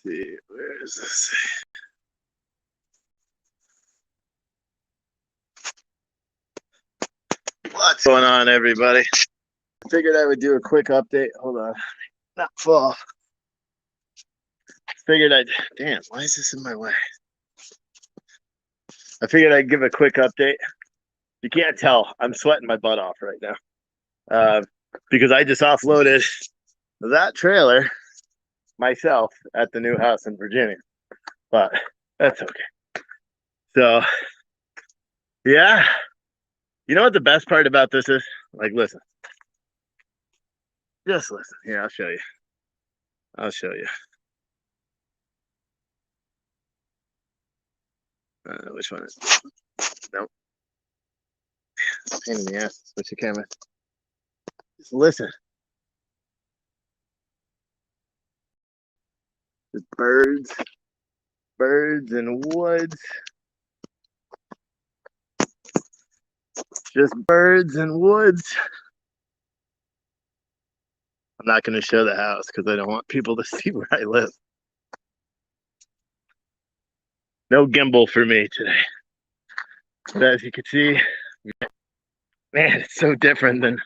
See, where is this? What's going on, everybody? I figured I would do a quick update. Hold on. Not fall. Damn, why is this in my way? I figured I'd give a quick update. You can't tell. I'm sweating my butt off right now. Because I just offloaded that trailer myself at the new house in Virginia. But that's okay. So, yeah. You know what the best part about this is? Like, listen. Just listen. Here, I'll show you. Which one is it? Nope. Pain in the ass. Switch the camera. Just listen. Just birds and woods. Just birds and woods. I'm not going to show the house because I don't want people to see where I live. No gimbal for me today. But as you can see, man, it's so different than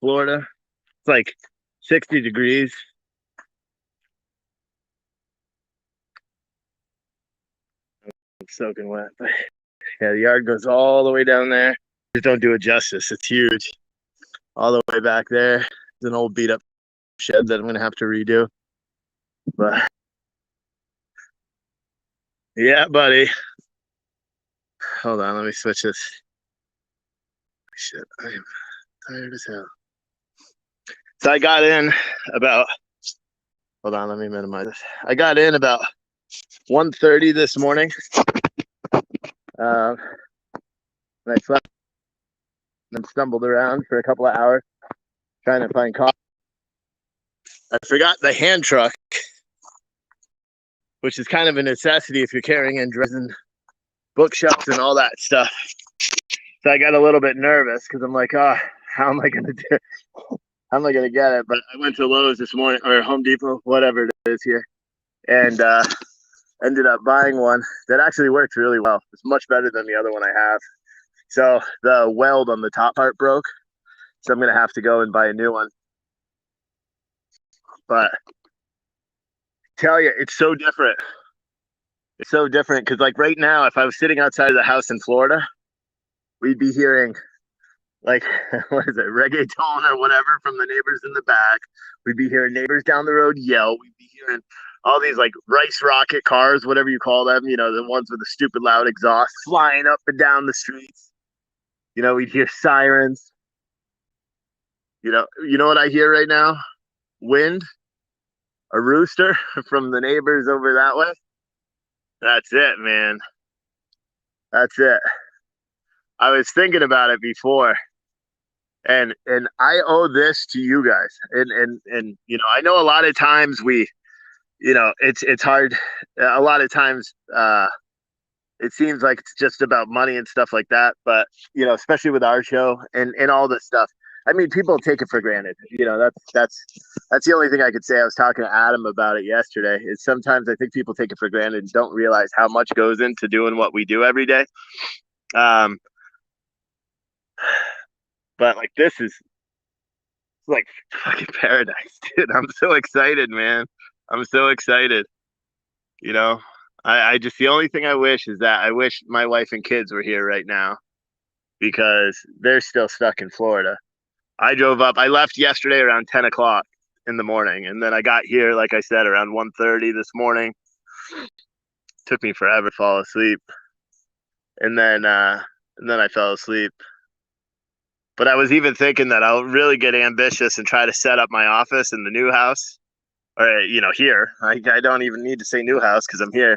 Florida. It's like 60 degrees. I'm soaking wet. But yeah, the yard goes all the way down there. Just don't do it justice. It's huge. All the way back there. There's an old beat up shed that I'm going to have to redo. But yeah, buddy. Hold on, let me switch this. Shit, I am tired as hell. So I got in about, hold on, let me minimize this. I got in about 1:30 this morning. And I slept and stumbled around for a couple of hours trying to find coffee. I forgot the hand truck, which is kind of a necessity if you're carrying in dresses and bookshelves and all that stuff. So I got a little bit nervous because I'm like, oh, how am I going to do? How am I going to get it? But I went to Lowe's this morning, or Home Depot, whatever it is here, and ended up buying one that actually works really well. It's much better than the other one I have. So the weld on the top part broke, so I'm going to have to go and buy a new one. But tell you, it's so different. It's so different because, like, right now, if I was sitting outside of the house in Florida, we'd be hearing, like, what is it, reggaeton or whatever from the neighbors in the back. We'd be hearing neighbors down the road yell. We'd be hearing all these, like, rice rocket cars, whatever you call them, you know, the ones with the stupid loud exhaust flying up and down the streets. You know, we'd hear sirens. You know what I hear right now? Wind, a rooster from the neighbors over that way. That's it, man. That's it. I was thinking about it before, and I owe this to you guys. And you know, I know a lot of times it's hard. A lot of times, it seems like it's just about money and stuff like that. But you know, especially with our show and all this stuff. I mean, people take it for granted. You know, that's the only thing I could say. I was talking to Adam about it yesterday. Is sometimes I think people take it for granted and don't realize how much goes into doing what we do every day. But like, this is like fucking paradise, dude. I'm so excited, man. I'm so excited. You know, I just, the only thing I wish is that I wish my wife and kids were here right now because they're still stuck in Florida. I drove up. I left yesterday around 10 o'clock in the morning, and then I got here, like I said, around 1:30 this morning. Took me forever to fall asleep, and then I fell asleep. But I was even thinking that I'll really get ambitious and try to set up my office in the new house, or you know, here. I don't even need to say new house because I'm here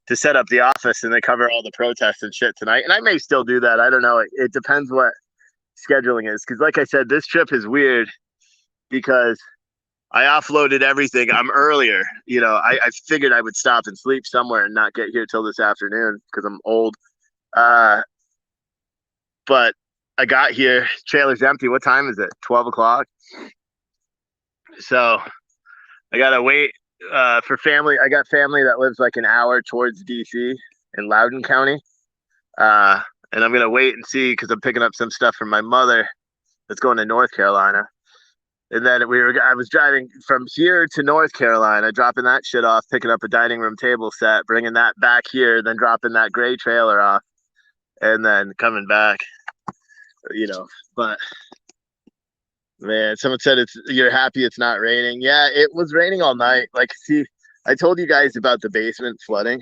to set up the office and then cover all the protests and shit tonight. And I may still do that. I don't know. It depends what scheduling is, because like I said, this trip is weird because I offloaded everything. I'm earlier, you know. I figured I would stop and sleep somewhere and not get here till this afternoon because I'm old. But I got here, trailer's empty. What time is it? 12 o'clock. So I gotta wait for family, I got family that lives like an hour towards DC in Loudoun County. Uh, and I'm gonna wait and see because I'm picking up some stuff from my mother that's going to North Carolina. And then I was driving from here to North Carolina, dropping that shit off, picking up a dining room table set, bringing that back here, then dropping that gray trailer off, and then coming back. You know, but man, someone said you're happy it's not raining. Yeah, it was raining all night. Like, see, I told you guys about the basement flooding.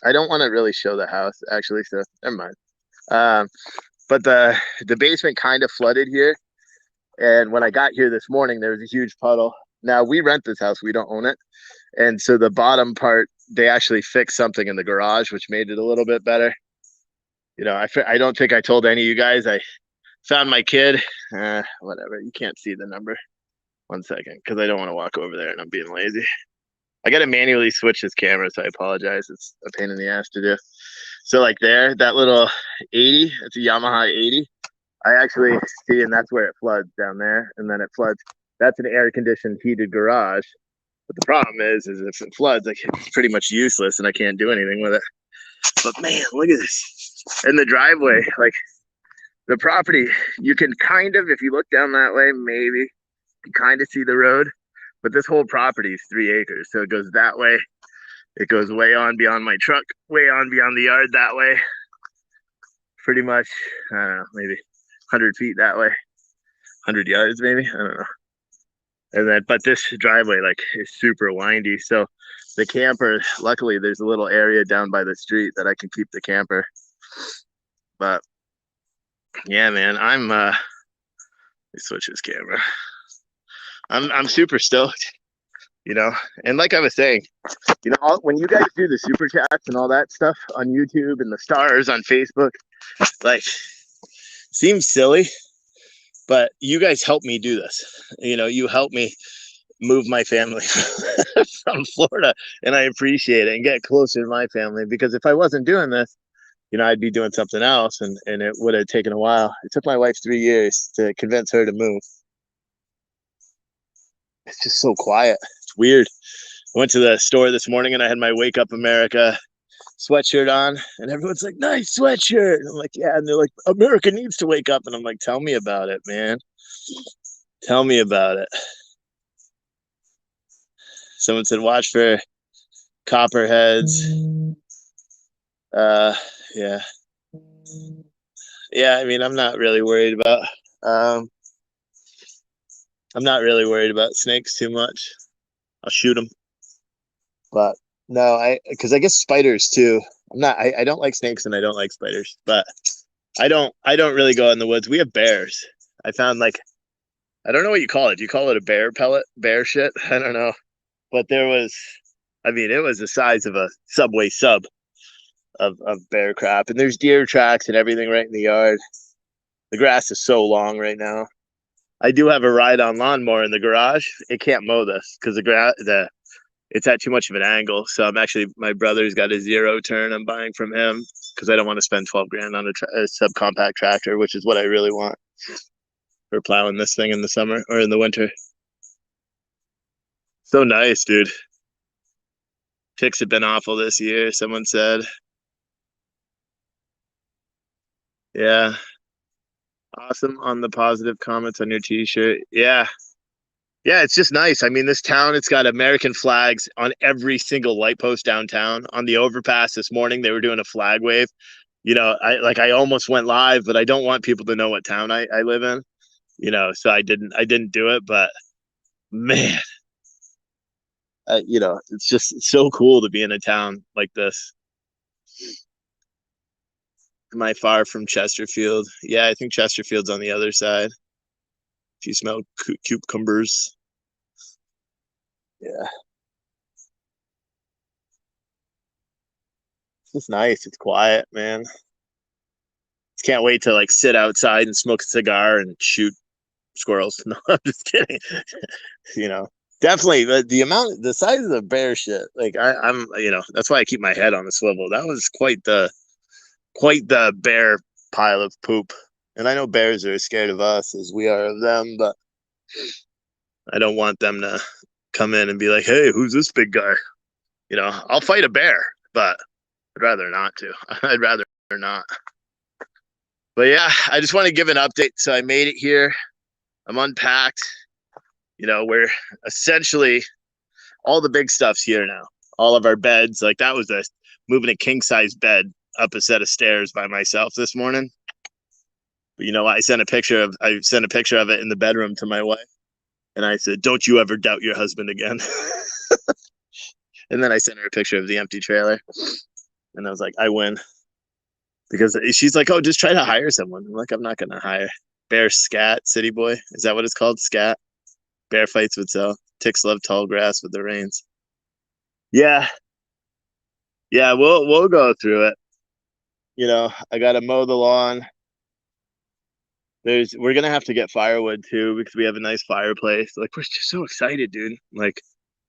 I don't want to really show the house actually, so never mind. Um, but the basement kind of flooded here, and when I got here this morning, there was a huge puddle. Now we rent this house; we don't own it, and so the bottom part they actually fixed something in the garage, which made it a little bit better. I don't think I told any of you guys. I found my kid. Whatever. You can't see the number. 1 second, because I don't want to walk over there and I'm being lazy. I got to manually switch this camera, so I apologize. It's a pain in the ass to do. So like there, that little 80, it's a Yamaha 80. I actually see, and that's where it floods down there, and then it floods. That's an air-conditioned, heated garage. But the problem is if it floods, like, it's pretty much useless, and I can't do anything with it. But man, look at this. And the driveway, like the property, you can kind of, if you look down that way, maybe you kind of see the road. But this whole property is 3 acres. So it goes that way. It goes way on beyond my truck, way on beyond the yard that way. Pretty much, I don't know, maybe 100 feet that way. 100 yards, maybe. I don't know. And then, but this driveway, like, is super windy. So the camper, luckily, there's a little area down by the street that I can keep the camper. But yeah, man, let me switch this camera. I'm super stoked, and like I was saying, when you guys do the super chats and all that stuff on YouTube and the stars on Facebook, like, seems silly, but you guys help me do this. You help me move my family from Florida, and I appreciate it, and get closer to my family, because if I wasn't doing this, I'd be doing something else, and it would have taken a while. It took my wife 3 years to convince her to move. It's just so quiet. It's weird. I went to the store this morning and I had my Wake Up America sweatshirt on, and everyone's like, "Nice sweatshirt." And I'm like, "Yeah." And they're like, "America needs to wake up." And I'm like, "Tell me about it, man. Tell me about it." Someone said, "Watch for copperheads." Yeah. Yeah, I mean, I'm not really worried about snakes too much. I'll shoot them. But no, because I guess spiders too. I don't like snakes and I don't like spiders, but I don't really go in the woods. We have bears. I found, like, I don't know what you call it. Do you call it a bear pellet? Bear shit? I don't know. But it was the size of a Subway sub of bear crap. And there's deer tracks and everything right in the yard. The grass is so long right now. I do have a ride-on lawnmower in the garage. It can't mow this because it's at too much of an angle. So my brother's got a zero turn I'm buying from him because I don't want to spend 12 grand on a subcompact tractor, which is what I really want for plowing this thing in the summer or in the winter. So nice, dude. Ticks have been awful this year, someone said. Yeah. Awesome on the positive comments on your t-shirt. Yeah. Yeah, it's just nice. I mean, this town, it's got American flags on every single light post downtown. On the overpass this morning, they were doing a flag wave. I almost went live, but I don't want people to know what town I live in. So I didn't do it, but man, it's just so cool to be in a town like this. Am I far from Chesterfield? Yeah, I think Chesterfield's on the other side. If you smell cucumbers. Yeah. It's just nice. It's quiet, man. Can't wait to, like, sit outside and smoke a cigar and shoot squirrels. No, I'm just kidding. Definitely the size of the bear shit. Like, I'm that's why I keep my head on the swivel. That was quite the bear pile of poop. And I know bears are as scared of us as we are of them, but I don't want them to come in and be like, hey, who's this big guy? You know, I'll fight a bear, but I'd rather not to. I'd rather not. But yeah, I just want to give an update. So I made it here. I'm unpacked. You know, we're essentially all the big stuff's here now. All of our beds, like that was moving a king size bed up a set of stairs by myself this morning. But you know, I sent a picture of it in the bedroom to my wife, and I said, "Don't you ever doubt your husband again." And then I sent her a picture of the empty trailer, and I was like, "I win." Because she's like, "Oh, just try to hire someone." I'm like, "I'm not gonna hire bear scat city boy. Is that what it's called? Scat. Bear fights would sell. Ticks love tall grass with the reins. Yeah, yeah, we'll go through it. You know, I gotta mow the lawn. We're gonna have to get firewood too because we have a nice fireplace. Like we're just so excited, dude. Like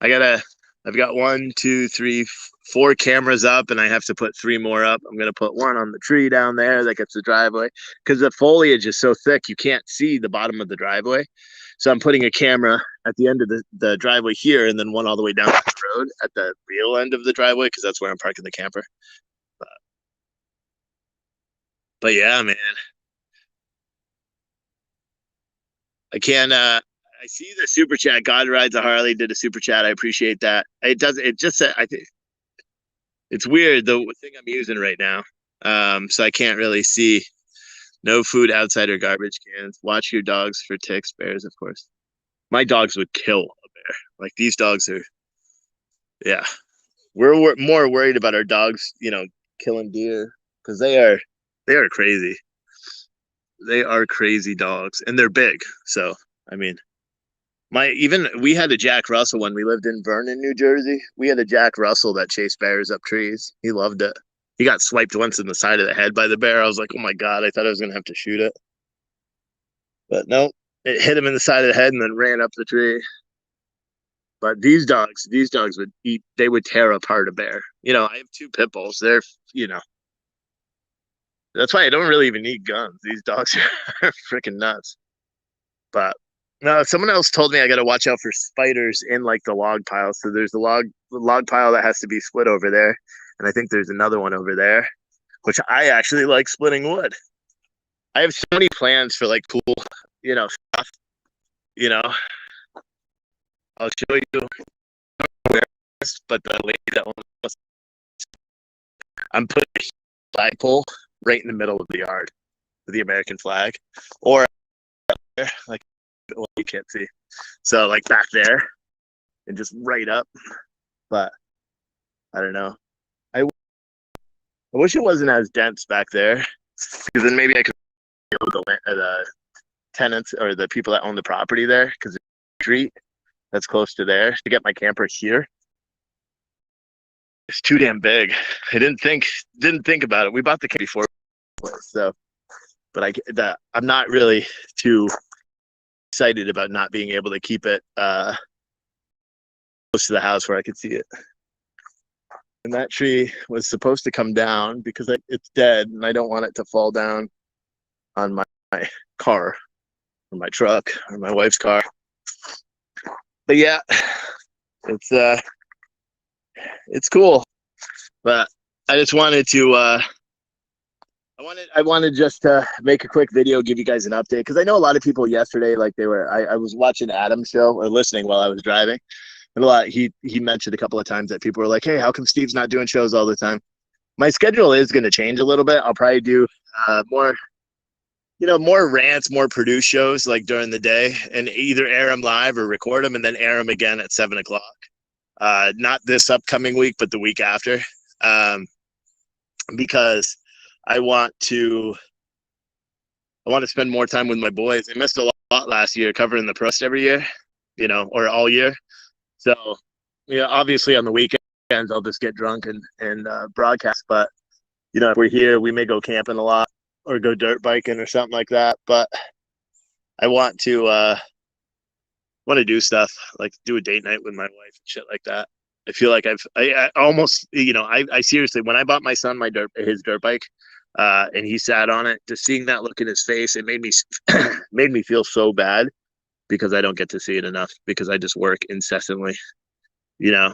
I've got one, two, three, four cameras up, and I have to put three more up. I'm gonna put one on the tree down there that gets the driveway because the foliage is so thick you can't see the bottom of the driveway. So I'm putting a camera at the end of the driveway here, and then one all the way down the road at the real end of the driveway because that's where I'm parking the camper. But, but yeah, man, I can't. I see the super chat. God rides a Harley did a super chat. I appreciate that. It does. It just said. I think it's weird the thing I'm using right now. So I can't really see. No food outside or garbage cans. Watch your dogs for ticks, bears, of course. My dogs would kill a bear. Like these dogs are. Yeah, we're more worried about our dogs. You know, killing deer because they are crazy. They are crazy dogs, and they're big. So I mean, we had a Jack Russell when we lived in Vernon, New Jersey. We had a Jack Russell that chased bears up trees. He loved it. He got swiped once in the side of the head by the bear. I was like, oh my God, I thought I was gonna have to shoot it. But no, it hit him in the side of the head and then ran up the tree. But these dogs they would tear apart a bear. You know, I have two pit bulls. You know, that's why I don't really even need guns. These dogs are freaking nuts. But no, someone else told me I got to watch out for spiders in like the log pile. So there's the log pile that has to be split over there, and I think there's another one over there, which I actually like splitting wood. I have so many plans for like cool, you know, stuff. You know, I'll show you where, but the lady that owns, I'm putting a flagpole right in the middle of the yard with the American flag, or like well, you can't see. So like back there and just right up. But I don't know. I wish it wasn't as dense back there because then maybe I could go to the tenants or the people that own the property there because the street that's close to there to get my camper here. It's too damn big. I didn't think about it. We bought the camper before, so but I'm not really too excited about not being able to keep it close to the house where I could see it. And that tree was supposed to come down because it's dead and I don't want it to fall down on my car or my truck or my wife's car. But yeah, it's cool. But I just wanted to I wanted just to make a quick video, give you guys an update because I know a lot of people yesterday, like I was watching Adam's show or listening while I was driving, and he mentioned a couple of times that people were like, "Hey, how come Steve's not doing shows all the time?" My schedule is going to change a little bit. I'll probably do more, more rants, more produced shows like during the day, and either air them live or record them and then air them again at 7:00. Not this upcoming week, but the week after, because I want to spend more time with my boys. I missed a lot last year covering the Prost every year, or all year. So, obviously on the weekends I'll just get drunk and broadcast. But, if we're here, we may go camping a lot or go dirt biking or something like that. But I want to do stuff like do a date night with my wife and shit like that. I feel like I almost, I seriously, when I bought my son his dirt bike, and he sat on it, just seeing that look in his face, it made me feel so bad because I don't get to see it enough because I just work incessantly, you know,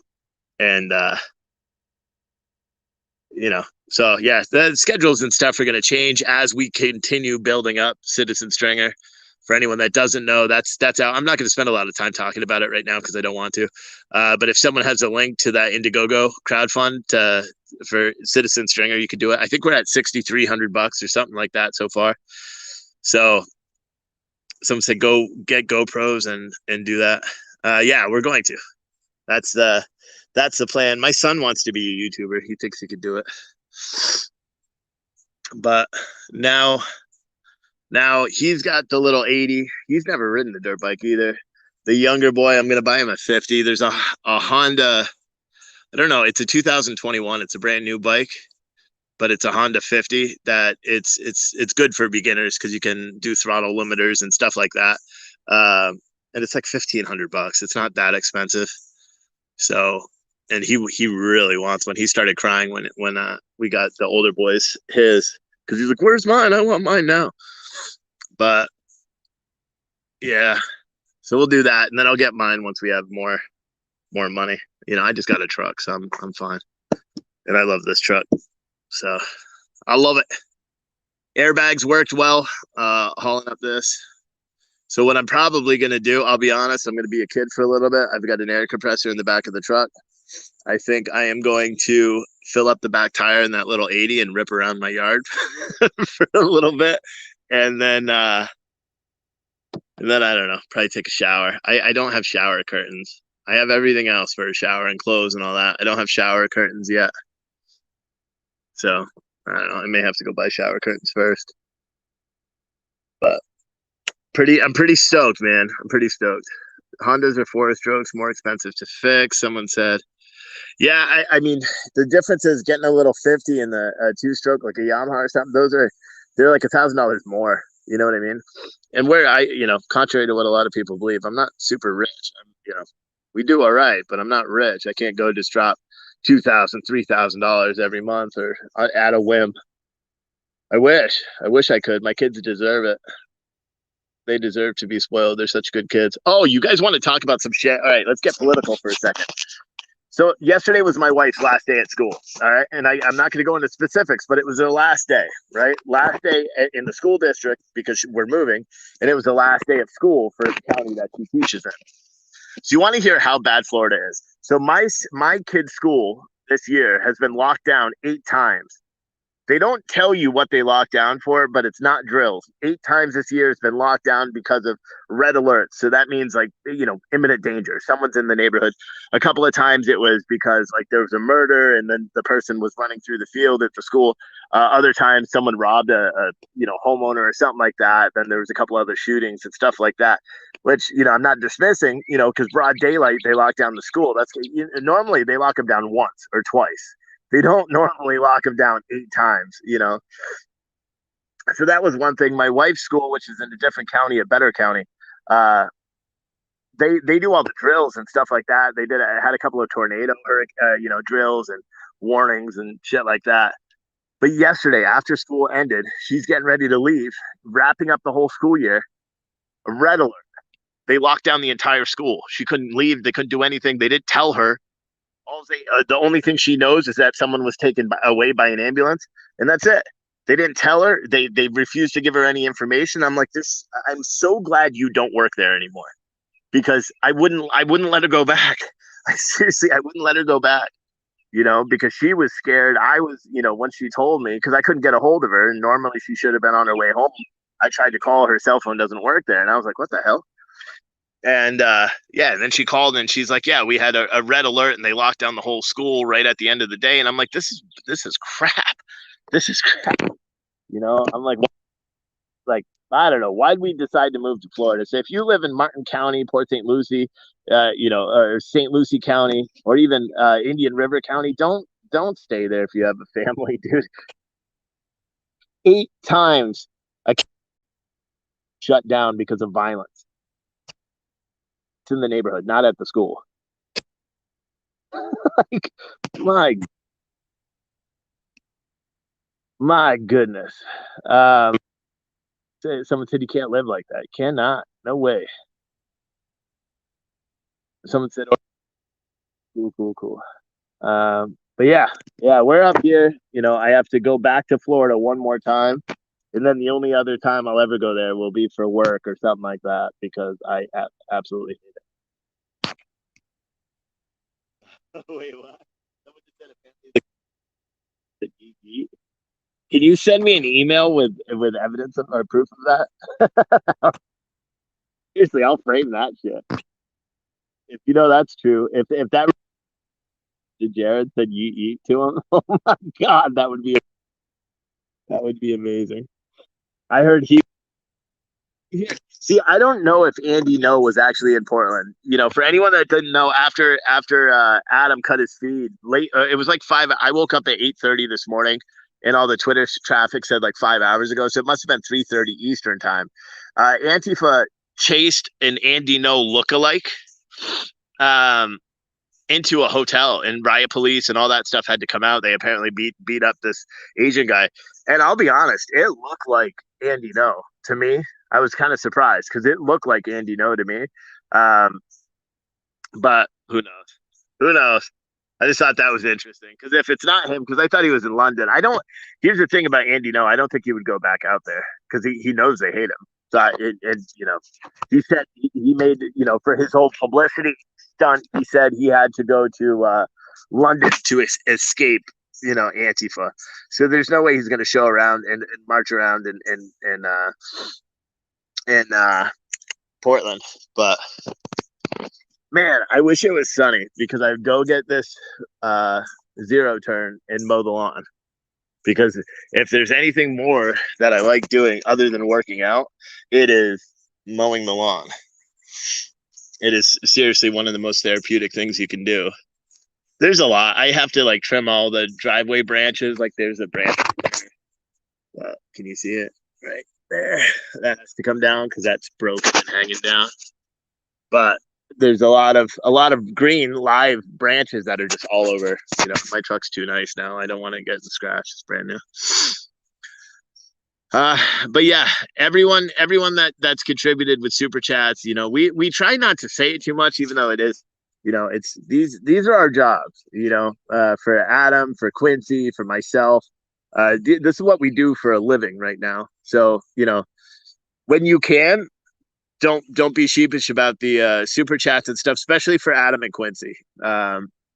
and so yeah, the schedules and stuff are going to change as we continue building up Citizen Stringer. For anyone that doesn't know, that's out. I'm not going to spend a lot of time talking about it right now because I don't want to. But if someone has a link to that Indiegogo crowdfund for Citizen Stringer, you could do it. I think we're at $6,300 or something like that so far. So someone said go get GoPros and do that. Yeah, we're going to. That's the plan. My son wants to be a YouTuber. He thinks he could do it. But now he's got the little 80. He's never ridden the dirt bike either. The younger boy, I'm gonna buy him a 50. There's a Honda. I don't know. It's a 2021. It's a brand new bike, but it's a Honda 50 that it's good for beginners because you can do throttle limiters and stuff like that. And it's like $1,500. It's not that expensive. So, and he really wants one. He started crying when we got the older boys his because he's like, "Where's mine? I want mine now." But yeah, so we'll do that, and then I'll get mine once we have more money. I just got a truck, so I'm fine, and I love this truck, so I love it. Airbags worked well, hauling up this. So what I'm probably gonna do, I'll be honest, I'm gonna be a kid for a little bit. I've got an air compressor in the back of the truck. I think I am going to fill up the back tire in that little 80 and rip around my yard for a little bit, and then I don't know, probably take a shower. I don't have shower curtains. I have everything else for a shower and clothes and all that. I don't have shower curtains yet. So I don't know. I may have to go buy shower curtains first. But I'm pretty stoked, man. I'm pretty stoked. Hondas are 4-strokes, more expensive to fix. Someone said, yeah, I mean, the difference is getting a little 50 in the 2-stroke, like a Yamaha or something. They're like $1,000 more. You know what I mean? And contrary to what a lot of people believe, I'm not super rich. We do all right, but I'm not rich. I can't go just drop $2,000, $3,000 every month or at a whim. I wish I could. My kids deserve it. They deserve to be spoiled. They're such good kids. Oh, you guys want to talk about some shit? All right, let's get political for a second. So yesterday was my wife's last day at school. All right. And I'm not going to go into specifics, but it was her last day, right? Last day in the school district because we're moving. And it was the last day of school for the county that she teaches in. So you want to hear how bad Florida is. So my kid's school this year has been locked down 8 times. They don't tell you what they locked down for, but it's not drills. 8 times this year has been locked down because of red alerts. So that means imminent danger. Someone's in the neighborhood. A couple of times it was because there was a murder and then the person was running through the field at the school. Other times someone robbed a homeowner or something like that. Then there was a couple other shootings and stuff like that, which, I'm not dismissing, because broad daylight, they lock down the school. Normally they lock them down once or twice. They don't normally lock them down 8 times, So that was one thing. My wife's school, which is in a different county, a better county, they do all the drills and stuff like that. Had a couple of tornado, drills and warnings and shit like that. But yesterday, after school ended, she's getting ready to leave, wrapping up the whole school year. A red alert. They locked down the entire school. She couldn't leave. They couldn't do anything. They didn't tell her. The only thing she knows is that someone was taken away by an ambulance, and that's it. They didn't tell her. They refused to give her any information. I'm like, I'm so glad you don't work there anymore, because I wouldn't let her go back. I wouldn't let her go back, because she was scared. I was, when she told me, because I couldn't get a hold of her, and normally she should have been on her way home. I tried to call her cell phone, doesn't work there, and I was like, what the hell? And and then she called and she's like, yeah, we had a red alert and they locked down the whole school right at the end of the day. And I'm like, this is crap. This is crap. I'm like, I don't know. Why'd we decide to move to Florida? So if you live in Martin County, Port St. Lucie, or St. Lucie County, or even Indian River County, don't stay there if you have a family, dude. 8 times I shut down because of violence. In the neighborhood, not at the school. Like, my goodness. Someone said you can't live like that. You cannot. No way. Someone said, oh, cool, cool, cool. But yeah, we're up here. I have to go back to Florida one more time, and then the only other time I'll ever go there will be for work or something like that because I absolutely hate it. Wait, what? Someone just said apparently. Can you send me an email with evidence or proof of that? Seriously, I'll frame that shit. If that's true, if that Jared said yeet yeet to him, oh my god, that would be amazing. I heard he. See, I don't know if Andy No was actually in Portland. For anyone that didn't know, after Adam cut his feed late, it was like 5. I woke up at 8:30 this morning, and all the Twitter traffic said like 5 hours ago, so it must have been 3:30 Eastern time. Antifa chased an Andy No lookalike um, into a hotel, and riot police and all that stuff had to come out. They apparently beat up this Asian guy, and I'll be honest, it looked like Andy No to me. I was kind of surprised because it looked like Andy No to me. Um, but who knows? Who knows? I just thought that was interesting because if it's not him, because I thought he was in London. I don't. Here's the thing about Andy No. I don't think he would go back out there because he knows they hate him. So he said he made for his whole publicity stunt. He said he had to go to London to escape Antifa. So there's no way he's going to show around and march around in Portland. But man, I wish it was sunny because I'd go get this zero turn and mow the lawn. Because if there's anything more that I like doing other than working out, it is mowing the lawn. It is seriously one of the most therapeutic things you can do. There's a lot. I have to like trim all the driveway branches. Like there's a branch. Can you see it right there? That has to come down because that's broken and hanging down. But there's a lot of green live branches that are just all over. My truck's too nice now. I don't want to get the scratch. It's brand new. But yeah, everyone that's contributed with super chats, we try not to say it too much, even though it is, it's these are our jobs, for Adam, for Quincy, for myself. This is what we do for a living right now. So, when you can, don't be sheepish about the super chats and stuff, especially for Adam and Quincy,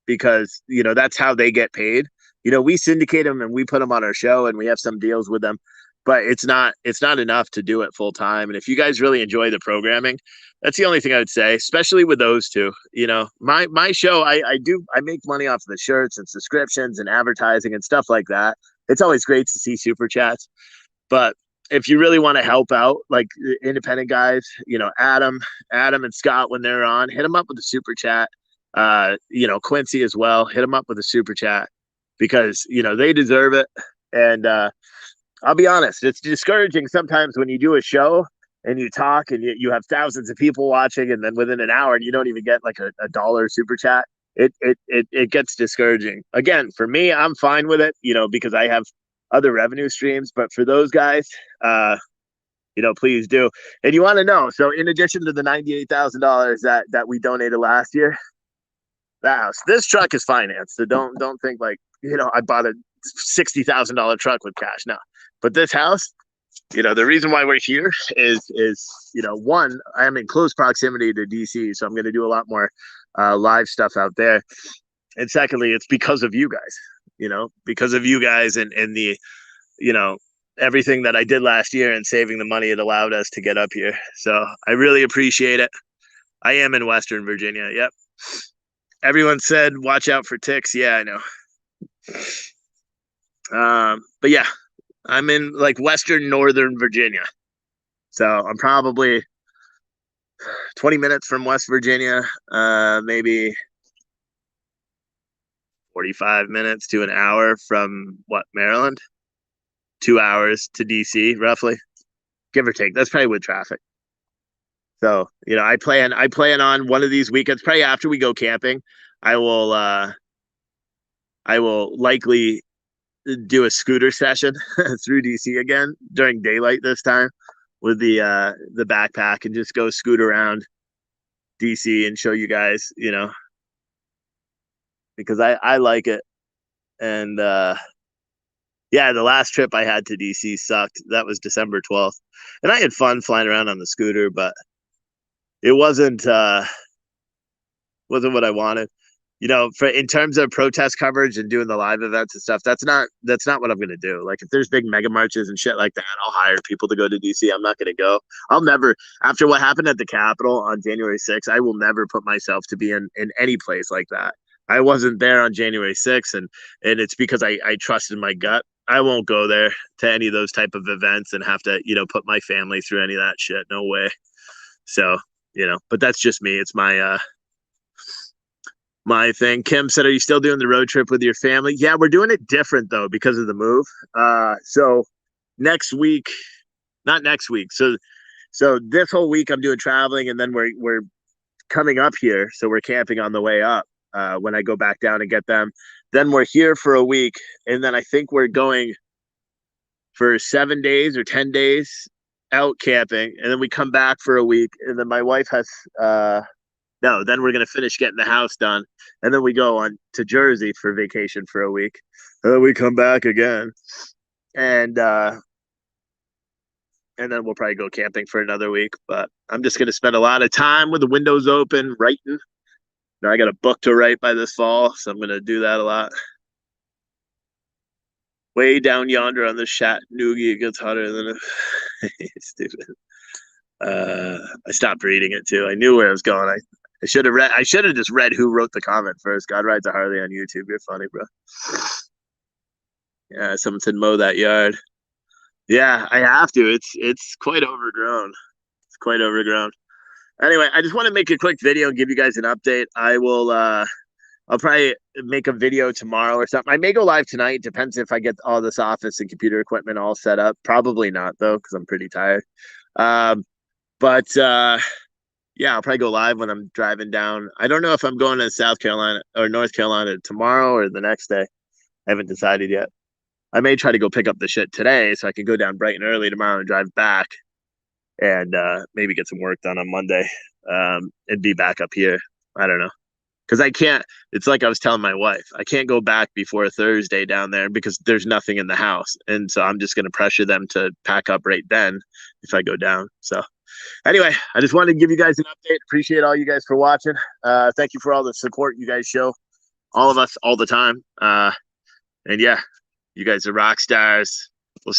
because that's how they get paid. We syndicate them and we put them on our show and we have some deals with them, but it's not enough to do it full time. And if you guys really enjoy the programming, that's the only thing I would say, especially with those two. My show, I make money off of the shirts and subscriptions and advertising and stuff like that. It's always great to see super chats, but if you really want to help out, like independent guys, Adam and Scott, when they're on, hit them up with a super chat. Quincy as well, hit them up with a super chat because, they deserve it. And I'll be honest, it's discouraging sometimes when you do a show and you talk and you have thousands of people watching, and then within an hour and you don't even get like a dollar super chat. It gets discouraging. Again, for me, I'm fine with it, because I have other revenue streams, but for those guys, please do. And you want to know, so in addition to the $98,000 that we donated last year, this truck is financed. So don't think like, I bought a $60,000 truck with cash. No, but this house, the reason why we're here is one, I am in close proximity to DC, so I'm going to do a lot more live stuff out there. And secondly, it's because of you guys, because of you guys and the, everything that I did last year and saving the money it allowed us to get up here. So I really appreciate it. I am in Western Virginia. Yep. Everyone said, watch out for ticks. Yeah, I know. But yeah, I'm in like Western Northern Virginia. So I'm probably 20 minutes from West Virginia, maybe 45 minutes to an hour from Maryland. 2 hours to DC, roughly, give or take. That's probably with traffic. So, I plan on one of these weekends, probably after we go camping, I will likely do a scooter session through DC again during daylight this time with the backpack and just go scoot around DC and show you guys, because I like it. And yeah, the last trip I had to DC sucked. That was December 12th. And I had fun flying around on the scooter, but it wasn't what I wanted. For in terms of protest coverage and doing the live events and stuff, that's not what I'm gonna do. Like if there's big mega marches and shit like that, I'll hire people to go to DC. I'm not gonna go. I'll never, after what happened at the Capitol on January 6th, I will never put myself to be in any place like that. I wasn't there on January 6th, and it's because I trusted my gut. I won't go there to any of those type of events and have to, put my family through any of that shit. No way. So, but that's just me. It's my thing. Kim said, "Are you still doing the road trip with your family?" Yeah, we're doing it different though because of the move. So next week, not next week. So this whole week I'm doing traveling, and then we're coming up here, so we're camping on the way up. When I go back down and get them, then we're here for a week, and then I think we're going for 7 days or 10 days out camping, and then we come back for a week, and then my wife has no, then we're gonna finish getting the house done, and then we go on to Jersey for vacation for a week, and then we come back again, and then we'll probably go camping for another week. But I'm just gonna spend a lot of time with the windows open, writing. I got a book to write by this fall, so I'm gonna do that a lot. Way down yonder on the Chattanooga, it gets hotter than a stupid. I stopped reading it too. I knew where I was going. I should have read. I should have just read who wrote the comment first. God rides a Harley on YouTube. You're funny, bro. Yeah, someone said mow that yard. Yeah, I have to. It's quite overgrown. It's quite overgrown. Anyway, I just want to make a quick video and give you guys an update. I'll probably make a video tomorrow or something. I may go live tonight. Depends if I get all this office and computer equipment all set up. Probably not though, because I'm pretty tired. But yeah, I'll probably go live when I'm driving down. I don't know if I'm going to South Carolina or North Carolina tomorrow or the next day. I haven't decided yet. I may try to go pick up the shit today so I can go down bright and early tomorrow and drive back and maybe get some work done on Monday and be back up here. I don't know. Because I can't, it's like I was telling my wife, I can't go back before Thursday down there because there's nothing in the house. And so I'm just going to pressure them to pack up right then if I go down. So anyway, I just wanted to give you guys an update. Appreciate all you guys for watching. Thank you for all the support you guys show, all of us, all the time. And yeah, you guys are rock stars.